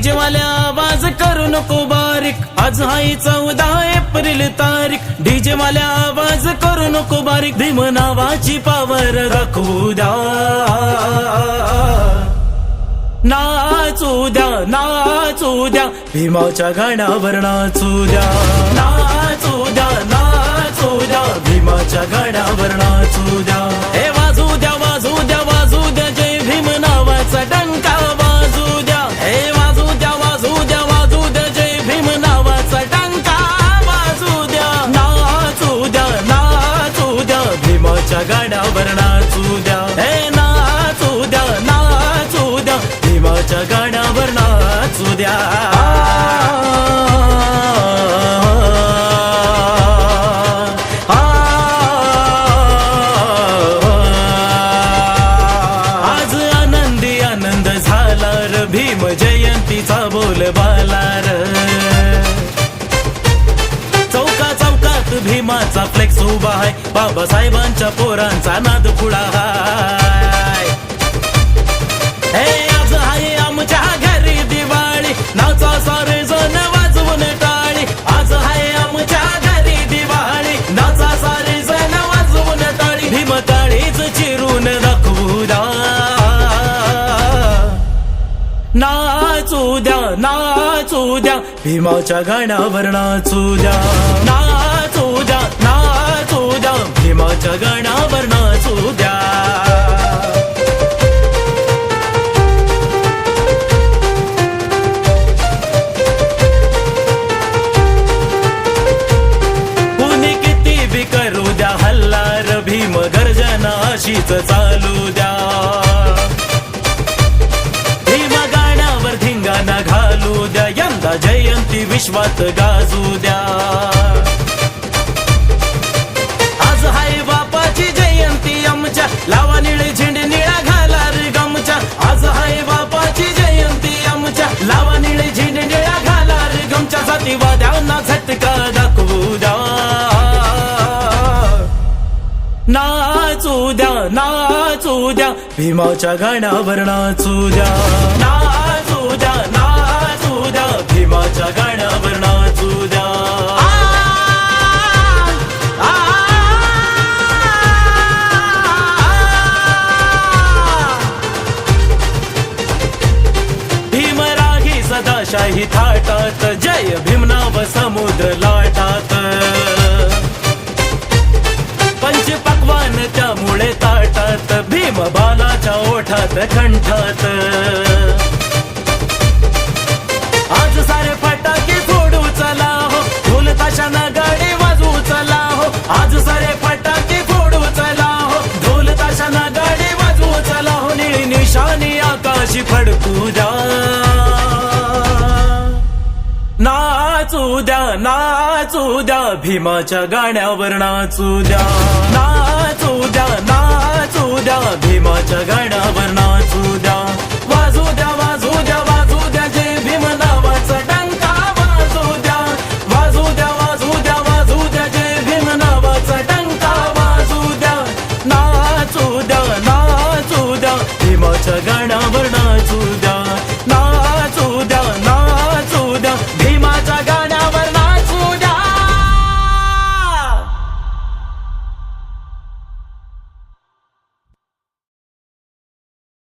DJ वाल्या आवाज करू नको बारीक, आज हाय 14 एप्रिल तारीख. डीजे वाल्या आवाज करू नको बारीक, भीम नावाची पावर दाखवू द्या. नाचू द्या नाचू द्या, भीमाच्या गाण्यावर नाचू द्या. नाचू द्या नाचू द्या, भीमाच्या गाण्यावर नाचू द्या. हे वाजू द्या वाजू द्या वाजू द्या, जय भीम नावाचा डंका वाजू द्या. हे वाजू द्या वाजू द्या वाजू द्या, जय भीम नावाचा डंका वाजू द्या. नाचू द्या नाचू द्या, भीमाच्या गाण्यावर नाचू द्या. हे नाचू द्या नाचू द्या, भीमाच्या गाण्यावर नाचू द्या. आज आनंदी आनंद झाला र, भीम जयंतीचा बोलबाला र. चौका चौकात भीमाचा फ्लेक्स उभा आहे, बाबासाहेबांच्या पोरांचा नाद पुढा हाय. हे आज आहे आमच्या घरी दिवाळी, नाचा सारे जण वाजवून टाळी. आज आहे आमच्या घरी दिवाळी, नाचा सारे जण वाजवून टाळी. भीम टाळीच चिरून दाखवू द्या. नाचू द्या नाचू द्या, भीमाच्या गाण्यावर नाचू द्या. नाचू द्या नाचू द्या, भीमाच्या गाण्यावर नाचू द्या. कुणी किती बी करू द्या हल्ला र, भीम गर्जना अशीच चालू द्या. भीम गाण्यावर धिंगाणा घालू द्या, यंदा जयंती विश्वात गाजू द्या. आज हाय बापाची जयंती आमच्या, लावा निळे झेंडे निळा घाला रे गमच्या. आज हाय बापाची जयंती आमच्या, लावा निळे झेंडे निळा घाला रे गमच्या. जातीवाद्यांना झटका दाखवू द्या. नाचू द्या नाचू द्या, भीमाच्या गाण्यावर नाचू द्या. नाचू द्या नाचू द्या, भीमाच्या गाण्यावर नाचू द्या. भीमराही सदाशाही थाटात, जय भीम नाव समुद्र लाटात. पंच पक्वान त्यामुळे ताटात, भीम बालाच्या ओठात कंठात. आज सारे फटाके फोडू चला हो, ढोल ताशाना गाडी वाजवू चला हो. आज सारे फटाके फोडू चला हो, ढोल ताशाना गाडी वाजवू चला हो. निळी निशाणी आकाशी फडकू द्या. नाचू द्या नाचू द्या, भीमाच्या गाण्यावर नाचू द्या. नाचू द्या नाचू द्या, भीमाच्या गाण्यावर नाचू द्या. वाजू द्या वाजू द्या वाजू